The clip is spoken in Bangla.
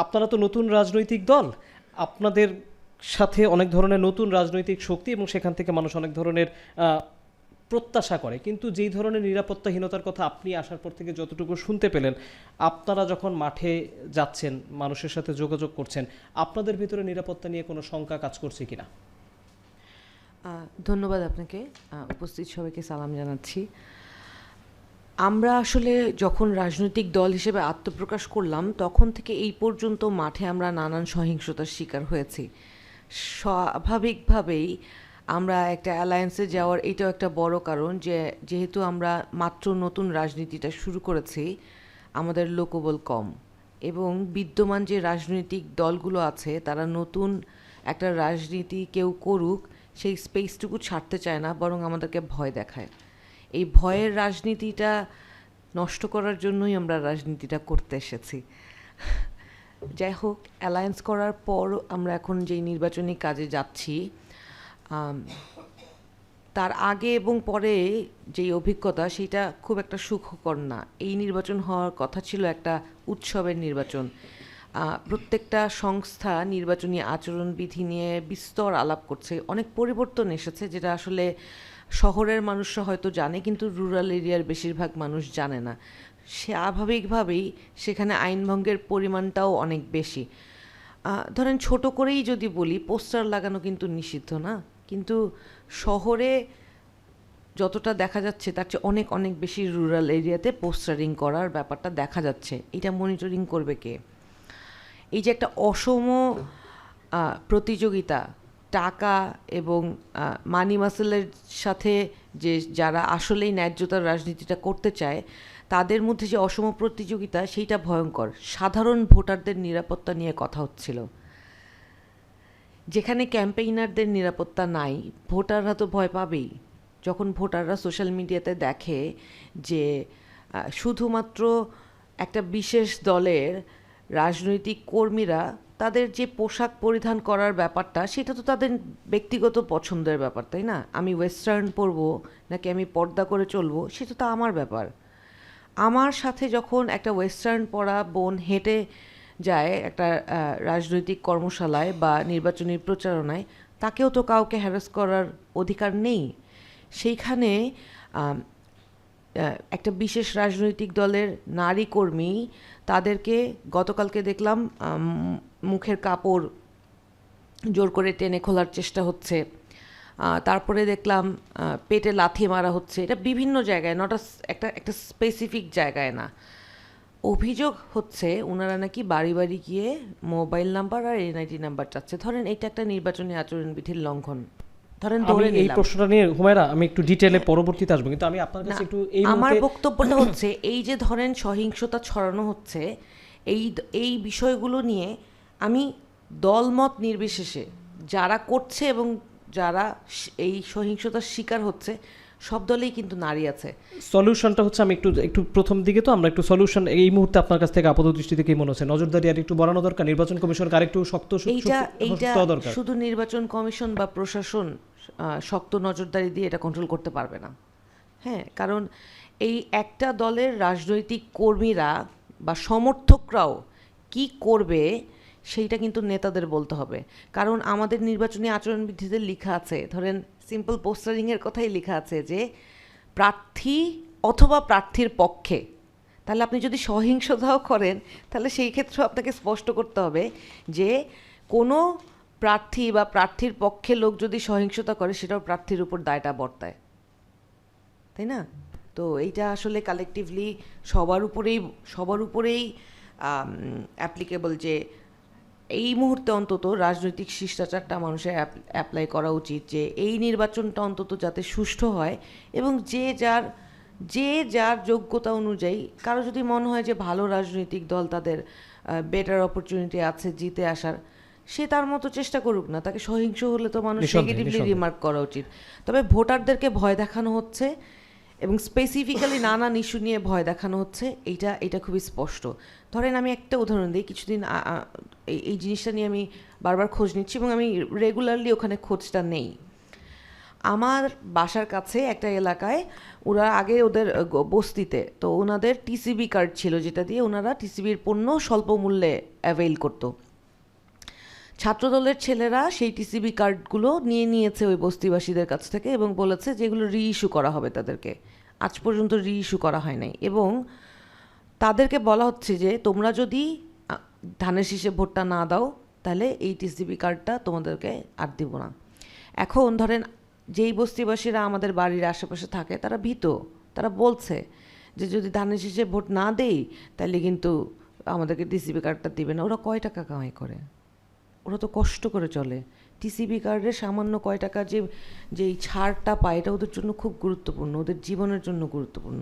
আপনারা তো নতুন রাজনৈতিক দল, আপনাদের সাথে অনেক ধরনের নতুন রাজনৈতিক শক্তি এবং সেখান থেকে মানুষ অনেক ধরনের প্রত্যাশা করে, কিন্তু যেই ধরনের নিরাপত্তাহীনতার কথা আপনি আসার পর থেকে যতটুকু শুনতে পেলেন, আপনারা যখন মাঠে যাচ্ছেন, মানুষের সাথে যোগাযোগ করছেন, আপনাদের ভিতরে নিরাপত্তা নিয়ে কোনো শঙ্কা কাজ করছে কিনা? ধন্যবাদ আপনাকে। উপস্থিত সবাইকে সালাম জানাচ্ছি। আমরা আসলে যখন রাজনৈতিক দল হিসেবে আত্মপ্রকাশ করলাম তখন থেকে এই পর্যন্ত মাঠে আমরা নানান সহিংসতার শিকার হয়েছি। স্বাভাবিকভাবেই আমরা একটা অ্যালায়েন্সে যাওয়ার এটাও একটা বড় কারণ, যেহেতু আমরা মাত্র নতুন রাজনীতিটা শুরু করেছি, আমাদের লোকবল কম এবং বিদ্যমান যে রাজনৈতিক দলগুলো আছে তারা নতুন একটা রাজনীতি কেউ করুক সেই স্পেসটুকু ছাড়তে চায় না, বরং আমাদেরকে ভয় দেখায়। এই ভয়ের রাজনীতিটা নষ্ট করার জন্যই আমরা রাজনীতিটা করতে এসেছি। যাই হোক, অ্যালায়েন্স করার পর আমরা এখন যেই নির্বাচনী কাজে যাচ্ছি, তার আগে এবং পরে যেই অভিজ্ঞতা সেটা খুব একটা সুখকর না। এই নির্বাচন হওয়ার কথা ছিল একটা উৎসবের নির্বাচন। প্রত্যেকটা সংস্থা নির্বাচনী আচরণবিধি নিয়ে বিস্তর আলাপ করছে, অনেক পরিবর্তন এসেছে যেটা আসলে শহরের মানুষরা হয়তো জানে, কিন্তু রুরাল এরিয়ার বেশিরভাগ মানুষ জানে না। স্বাভাবিকভাবেই সেখানে আইনভঙ্গের পরিমাণটাও অনেক বেশি। ধরেন ছোট করেই যদি বলি, পোস্টার লাগানো কিন্তু নিষিদ্ধ না, কিন্তু শহরে যতটা দেখা যাচ্ছে তার চেয়ে অনেক অনেক বেশি রুরাল এরিয়াতে পোস্টারিং করার ব্যাপারটা দেখা যাচ্ছে। এটা মনিটরিং করবে কে? এই যে একটা অসম প্রতিযোগিতা, টাকা এবং মানি মাসেলের সাথে যে যারা আসলেই ন্যায্যতার রাজনীতিটা করতে চায় তাদের মধ্যে যে অসম প্রতিযোগিতা, সেইটা ভয়ঙ্কর। সাধারণ ভোটারদের নিরাপত্তা নিয়ে কথা হচ্ছিল। যেখানে ক্যাম্পেইনারদের নিরাপত্তা নাই, ভোটাররা তো ভয় পাবেই। যখন ভোটাররা সোশ্যাল মিডিয়াতে দেখে যে শুধুমাত্র একটা বিশেষ দলের রাজনৈতিক কর্মীরা তাদের যে পোশাক পরিধান করার ব্যাপারটা, সেটা তো তাদের ব্যক্তিগত পছন্দের ব্যাপার, তাই না? আমি ওয়েস্টার্ন পরবো নাকি আমি পর্দা করে চলবো, সেটা তো আমার ব্যাপার। আমার সাথে যখন একটা ওয়েস্টার্ন পরা বোন হেঁটে যায় একটা রাজনৈতিক কর্মশালায় বা নির্বাচনী প্রচারণায়, তাকেও তো কাউকে হ্যারাস করার অধিকার নেই। সেইখানে একটা বিশেষ রাজনৈতিক দলের নারী কর্মী, তাদেরকে গতকালকে দেখলাম মুখের কাপড় জোর করে টেনে খোলার চেষ্টা হচ্ছে, তারপরে দেখলাম পেটে লাথি মারা হচ্ছে। এটা বিভিন্ন জায়গায়, নট একটা একটা স্পেসিফিক জায়গায় না। অভিযোগ হচ্ছে ওনারা নাকি বাড়ি বাড়ি গিয়ে মোবাইল নাম্বার আর এনআইডি নাম্বার চাচ্ছে। ধরেন এটা একটা নির্বাচনী আচরণবিধির লঙ্ঘন। ধরেন আমি এই প্রশ্নটা নিয়ে হুমায়রা আমি একটু ডিটেলে পরবর্তীতে আসবো, কিন্তু আমি আপনার কাছে একটু আমার বক্তব্যটা হচ্ছে এই যে ধরেন সহিংসতা ছড়ানো হচ্ছে, এই বিষয়গুলো নিয়ে আমি দলমত নির্বিশেষে যারা করছে এবং যারা এই সহিংসতার শিকার হচ্ছে, সব দলেই কিন্তু নারী আছে। সলিউশনটা হচ্ছে, আমি একটু একটু প্রথম দিকে তো আমরা একটু সলিউশন এই মুহূর্তে আপনার কাছ থেকে আপাত দৃষ্টিতে কি মনে হচ্ছে? নজরদারি আর একটু বাড়ানো দরকার, নির্বাচন কমিশনকে আরেকটু শক্ত এইটা দরকার। শুধু নির্বাচন কমিশন বা প্রশাসন শক্ত নজরদারি দিয়ে এটা কন্ট্রোল করতে পারবে না। হ্যাঁ, কারণ এই একটা দলের রাজনৈতিক কর্মীরা বা সমর্থকরাও কি করবে সেইটা কিন্তু নেতাদের বলতে হবে। কারণ আমাদের নির্বাচনী আচরণবিধিতে লেখা আছে, ধরেন সিম্পল পোস্টারিংয়ের কথাই লেখা আছে যে প্রার্থী অথবা প্রার্থীর পক্ষে। তাহলে আপনি যদি সহিংসতাও করেন, তাহলে সেই ক্ষেত্রে আপনাকে স্পষ্ট করতে হবে যে কোনো প্রার্থী বা প্রার্থীর পক্ষে লোক যদি সহিংসতা করে, সেটাও প্রার্থীর উপর দায়টা বর্তায়, তাই না? তো এইটা আসলে কালেকটিভলি সবার উপরেই অ্যাপ্লিকেবল, যে এই মুহূর্তে অন্তত রাজনৈতিক শিষ্টাচারটা মানুষের অ্যাপ্লাই করা উচিত, যে এই নির্বাচনটা অন্তত যাতে সুষ্ঠু হয় এবং যে যার যোগ্যতা অনুযায়ী, কারো যদি মনে হয় যে ভালো রাজনৈতিক দল তাদের বেটার অপরচুনিটি আছে জিতে আসার, সে তার মতো চেষ্টা করুক না। তাকে সহিংস হলে তো মানুষ নেগেটিভলি রিমার্ক করা উচিত। তবে ভোটারদেরকে ভয় দেখানো হচ্ছে এবং স্পেসিফিক্যালি নানান ইস্যু নিয়ে ভয় দেখানো হচ্ছে, এটা খুবই স্পষ্ট। ধরেন আমি একটা উদাহরণ দিই। কিছুদিন এই জিনিসটা নিয়ে আমি বারবার খোঁজ নিচ্ছি এবং আমি রেগুলারলি ওখানে খোঁজটা নেই। আমার বাসার কাছে একটা এলাকায় ওরা আগে ওদের বস্তিতে তো ওনাদের টিসিবি কার্ড ছিল, যেটা দিয়ে ওনারা টিসিবির পণ্য স্বল্প মূল্যে অ্যাভেইল করতো। ছাত্রদলের ছেলেরা সেই টিসিবি কার্ডগুলো নিয়ে নিয়েছে ওই বস্তিবাসীদের কাছ থেকে এবং বলেছে যেগুলো রিইস্যু করা হবে তাদেরকে। আজ পর্যন্ত রিইস্যু করা হয় নাই এবং তাদেরকে বলা হচ্ছে যে তোমরা যদি ধানের শীষে ভোটটা না দাও তাহলে এই টিসিবি কার্ডটা তোমাদেরকে আর দিব না। এখন ধরেন যেই বস্তিবাসীরা আমাদের বাড়ির আশেপাশে থাকে তারা ভীত, তারা বলছে যে যদি ধানের শীষে ভোট না দেই তাহলে কিন্তু আমাদেরকে টিসিবি কার্ডটা দিবে না। ওরা কয় টাকা কামাই করে, ওরা তো কষ্ট করে চলে। টিসিবি কার্ডের সামান্য কয় টাকা যেই ছাড়টা পায় এটা ওদের জন্য খুব গুরুত্বপূর্ণ, ওদের জীবনের জন্য গুরুত্বপূর্ণ।